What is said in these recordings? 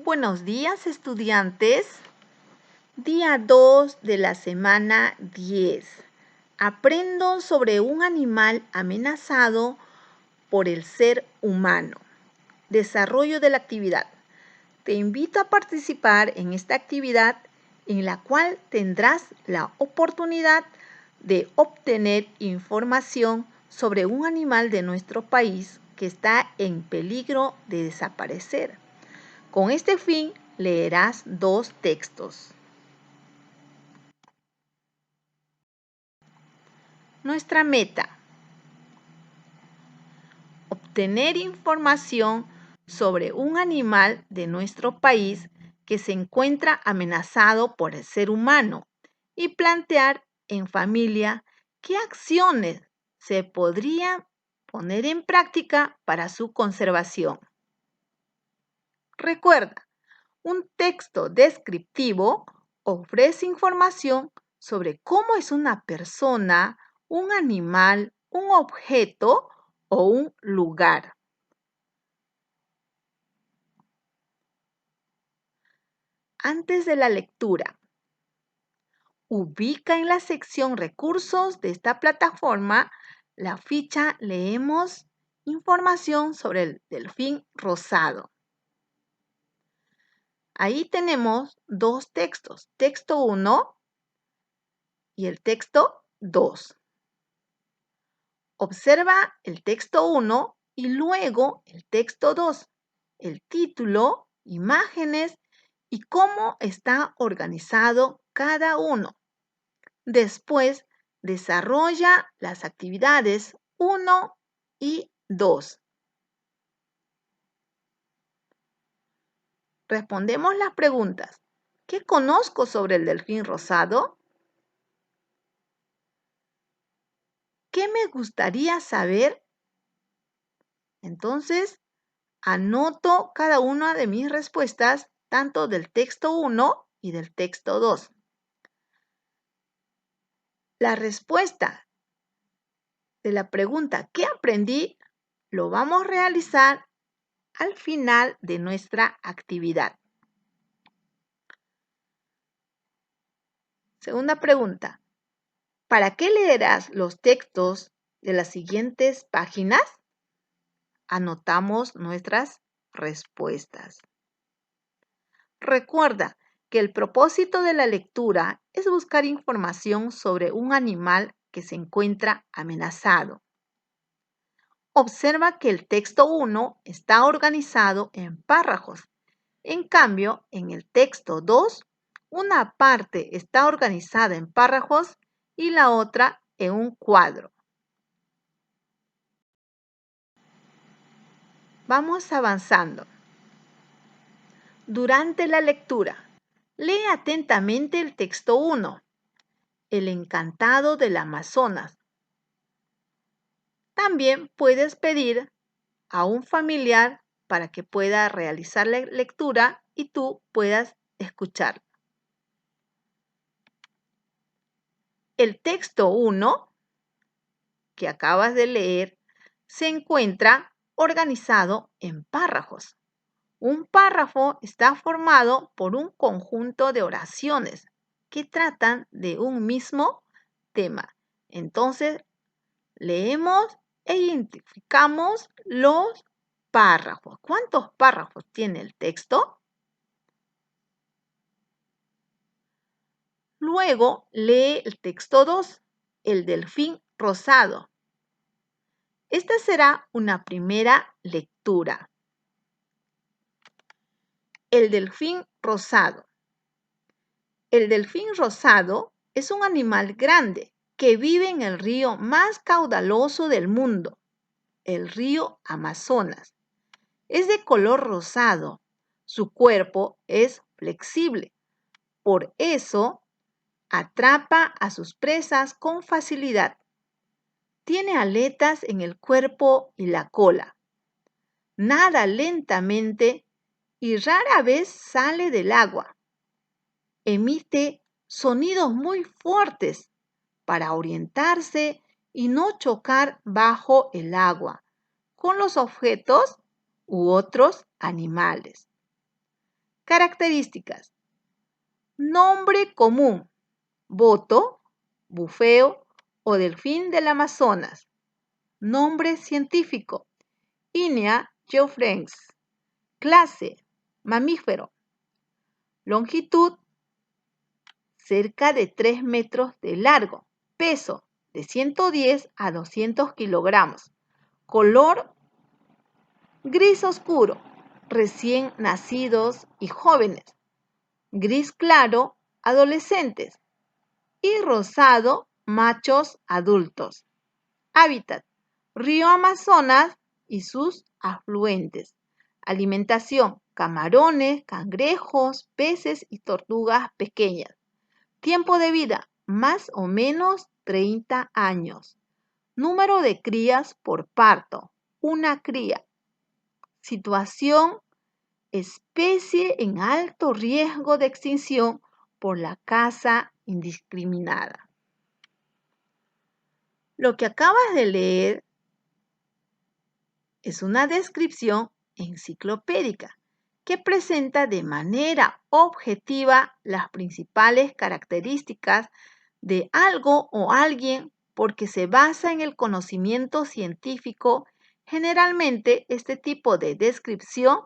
Buenos días, estudiantes. Día 2 de la semana 10. Aprendo sobre un animal amenazado por el ser humano. Desarrollo de la actividad. Te invito a participar en esta actividad en la cual tendrás la oportunidad de obtener información sobre un animal de nuestro país que está en peligro de desaparecer. Con este fin, leerás 2 textos. Nuestra meta: obtener información sobre un animal de nuestro país que se encuentra amenazado por el ser humano y plantear en familia qué acciones se podrían poner en práctica para su conservación. Recuerda, un texto descriptivo ofrece información sobre cómo es una persona, un animal, un objeto o un lugar. Antes de la lectura, ubica en la sección Recursos de esta plataforma la ficha Leemos información sobre el delfín rosado. Ahí tenemos 2 textos, texto 1 y el texto 2. Observa el texto 1 y luego el texto 2, el título, imágenes y cómo está organizado cada uno. Después, desarrolla las actividades 1 y 2. Respondemos las preguntas. ¿Qué conozco sobre el delfín rosado? ¿Qué me gustaría saber? Entonces, anoto cada una de mis respuestas, tanto del texto 1 y del texto 2. La respuesta de la pregunta ¿qué aprendí? Lo vamos a realizar al final de nuestra actividad. Segunda pregunta. ¿Para qué leerás los textos de las siguientes páginas? Anotamos nuestras respuestas. Recuerda que el propósito de la lectura es buscar información sobre un animal que se encuentra amenazado. Observa que el texto 1 está organizado en párrafos. En cambio, en el texto 2, una parte está organizada en párrafos y la otra en un cuadro. Vamos avanzando. Durante la lectura, lee atentamente el texto 1, El encantado del Amazonas. También puedes pedir a un familiar para que pueda realizar la lectura y tú puedas escuchar. El texto 1 que acabas de leer se encuentra organizado en párrafos. Un párrafo está formado por un conjunto de oraciones que tratan de un mismo tema. Entonces, leemos e identificamos los párrafos. ¿Cuántos párrafos tiene el texto? Luego, lee el texto 2, el delfín rosado. Esta será una primera lectura. El delfín rosado. El delfín rosado es un animal grande que vive en el río más caudaloso del mundo, el río Amazonas. Es de color rosado. Su cuerpo es flexible. Por eso, atrapa a sus presas con facilidad. Tiene aletas en el cuerpo y la cola. Nada lentamente y rara vez sale del agua. Emite sonidos muy fuertes para orientarse y no chocar bajo el agua con los objetos u otros animales. Características. Nombre común: boto, bufeo o delfín del Amazonas. Nombre científico: Inia geoffrens. Clase: mamífero. Longitud: cerca de 3 metros de largo. Peso: de 110 a 200 kilogramos. Color: gris oscuro, recién nacidos y jóvenes. Gris claro, adolescentes. Y rosado, machos adultos. Hábitat: río Amazonas y sus afluentes. Alimentación: camarones, cangrejos, peces y tortugas pequeñas. Tiempo de vida: más o menos 30 años. Número de crías por parto: una cría. Situación: especie en alto riesgo de extinción por la caza indiscriminada. Lo que acabas de leer es una descripción enciclopédica que presenta de manera objetiva las principales características de algo o alguien porque se basa en el conocimiento científico. Generalmente este tipo de descripción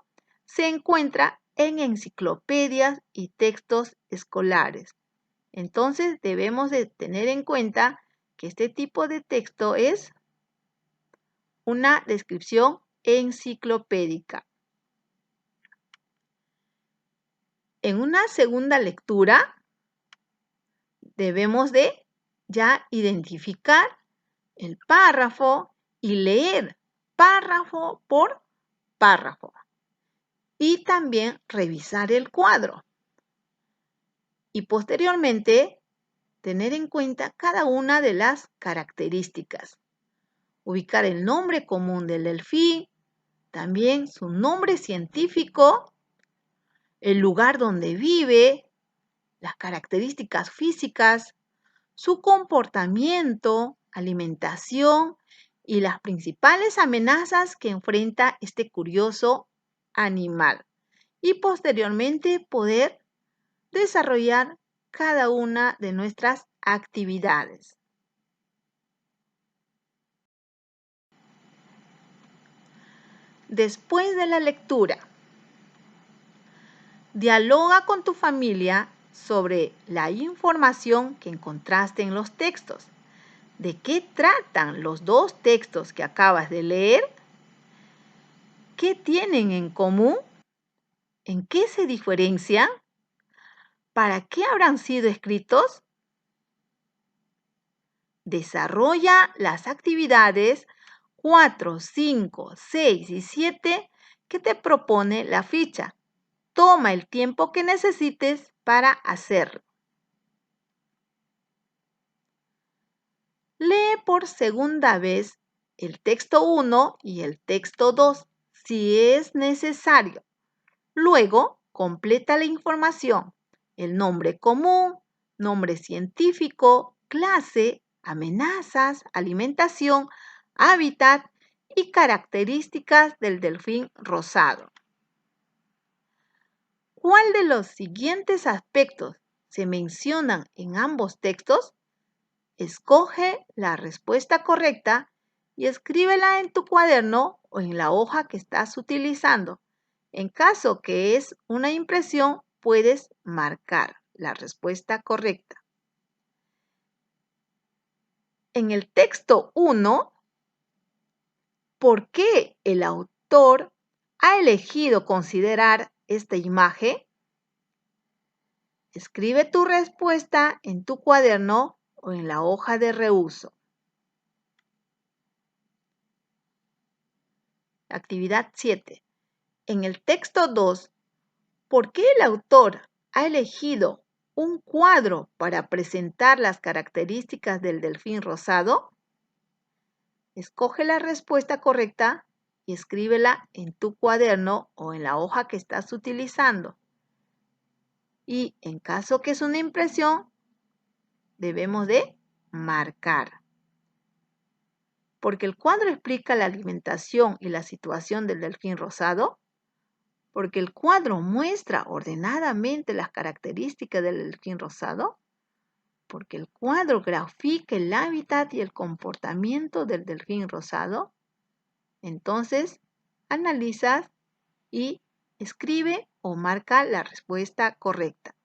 se encuentra en enciclopedias y textos escolares. Entonces debemos de tener en cuenta que este tipo de texto es una descripción enciclopédica. En una segunda lectura debemos de ya identificar el párrafo y leer párrafo por párrafo. Y también revisar el cuadro. Y posteriormente tener en cuenta cada una de las características. Ubicar el nombre común del delfín, también su nombre científico, el lugar donde vive, las características físicas, su comportamiento, alimentación y las principales amenazas que enfrenta este curioso animal. Y posteriormente poder desarrollar cada una de nuestras actividades. Después de la lectura, dialoga con tu familia sobre la información que encontraste en los textos. ¿De qué tratan los dos textos que acabas de leer? ¿Qué tienen en común? ¿En qué se diferencian? ¿Para qué habrán sido escritos? Desarrolla las actividades 4, 5, 6 y 7 que te propone la ficha. Toma el tiempo que necesites para hacerlo. Lee por segunda vez el texto 1 y el texto 2 si es necesario. Luego, completa la información: el nombre común, nombre científico, clase, amenazas, alimentación, hábitat y características del delfín rosado. ¿Cuál de los siguientes aspectos se mencionan en ambos textos? Escoge la respuesta correcta y escríbela en tu cuaderno o en la hoja que estás utilizando. En caso que es una impresión, puedes marcar la respuesta correcta. En el texto 1, ¿por qué el autor ha elegido considerar esta imagen? Escribe tu respuesta en tu cuaderno o en la hoja de reuso. Actividad 7. En el texto 2, ¿por qué el autor ha elegido un cuadro para presentar las características del delfín rosado? Escoge la respuesta correcta y escríbela en tu cuaderno o en la hoja que estás utilizando. Y en caso que es una impresión, debemos de marcar. Porque el cuadro explica la alimentación y la situación del delfín rosado, Porque el cuadro muestra ordenadamente las características del delfín rosado. Porque el cuadro grafica el hábitat y el comportamiento del delfín rosado. Entonces, analiza y escribe o marca la respuesta correcta.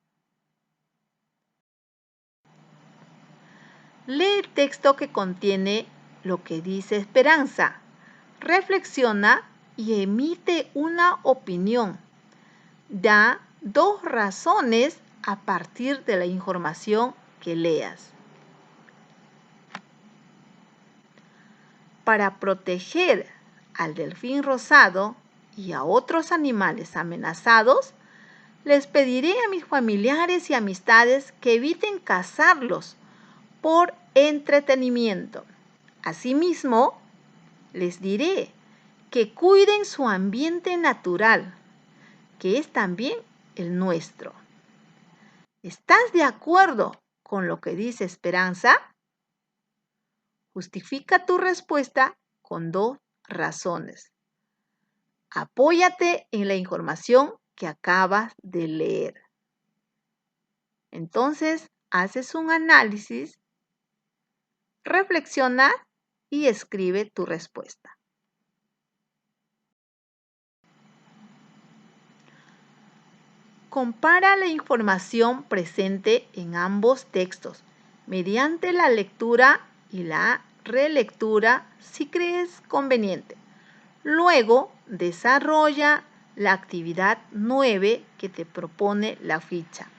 Lee el texto que contiene lo que dice Esperanza. Reflexiona y emite una opinión. Da 2 razones a partir de la información que leas. Para proteger al delfín rosado y a otros animales amenazados, les pediré a mis familiares y amistades que eviten cazarlos por entretenimiento. Asimismo, les diré que cuiden su ambiente natural, que es también el nuestro. ¿Estás de acuerdo con lo que dice Esperanza? Justifica tu respuesta con 2 razones. Apóyate en la información que acabas de leer. Entonces, haces un análisis, reflexiona y escribe tu respuesta. Compara la información presente en ambos textos mediante la lectura y la relectura si crees conveniente. Luego, desarrolla la actividad 9 que te propone la ficha.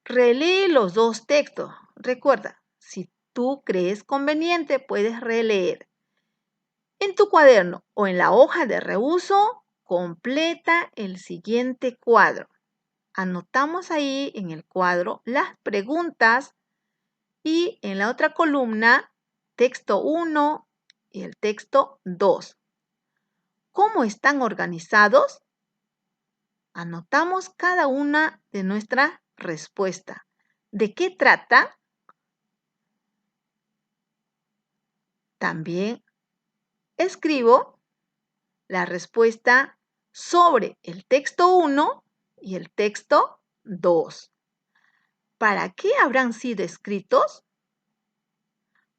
Relee los 2 textos. Recuerda, si tú crees conveniente, puedes releer. En tu cuaderno o en la hoja de reuso, completa el siguiente cuadro. Anotamos ahí en el cuadro las preguntas y en la otra columna, texto 1 y el texto 2. ¿Cómo están organizados? Anotamos cada una de nuestras respuestas. ¿De qué trata? También escribo la respuesta sobre el texto 1 y el texto 2. ¿Para qué habrán sido escritos?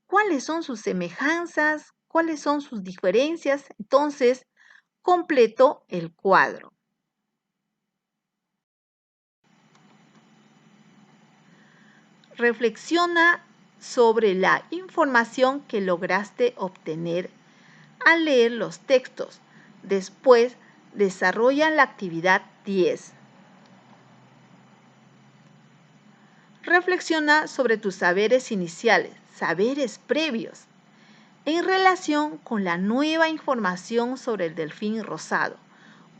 ¿Cuáles son sus semejanzas? ¿Cuáles son sus diferencias? Entonces, completo el cuadro. Reflexiona sobre la información que lograste obtener al leer los textos. Después, desarrolla la actividad 10. Reflexiona sobre tus saberes iniciales, saberes previos, en relación con la nueva información sobre el delfín rosado.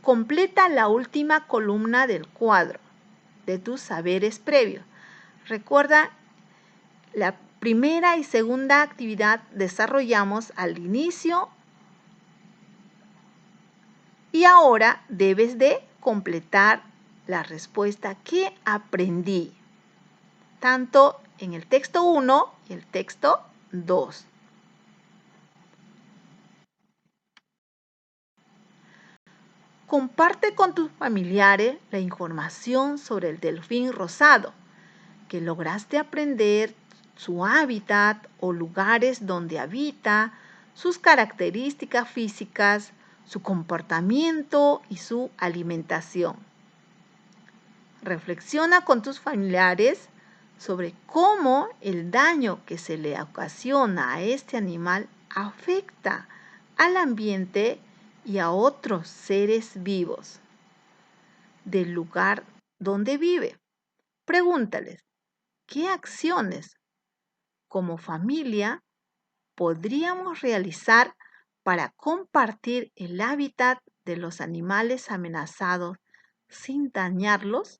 Completa la última columna del cuadro de tus saberes previos. Recuerda, la primera y segunda actividad desarrollamos al inicio y ahora debes de completar la respuesta que aprendí, tanto en el texto 1 y el texto 2. Comparte con tus familiares la información sobre el delfín rosado que lograste aprender, su hábitat o lugares donde habita, sus características físicas, su comportamiento y su alimentación. Reflexiona con tus familiares sobre cómo el daño que se le ocasiona a este animal afecta al ambiente y a otros seres vivos del lugar donde vive. Pregúntales, ¿qué acciones como familia podríamos realizar para compartir el hábitat de los animales amenazados sin dañarlos?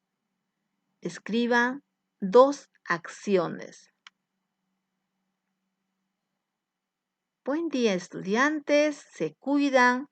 Escriban 2 acciones. Buen día, estudiantes, se cuidan.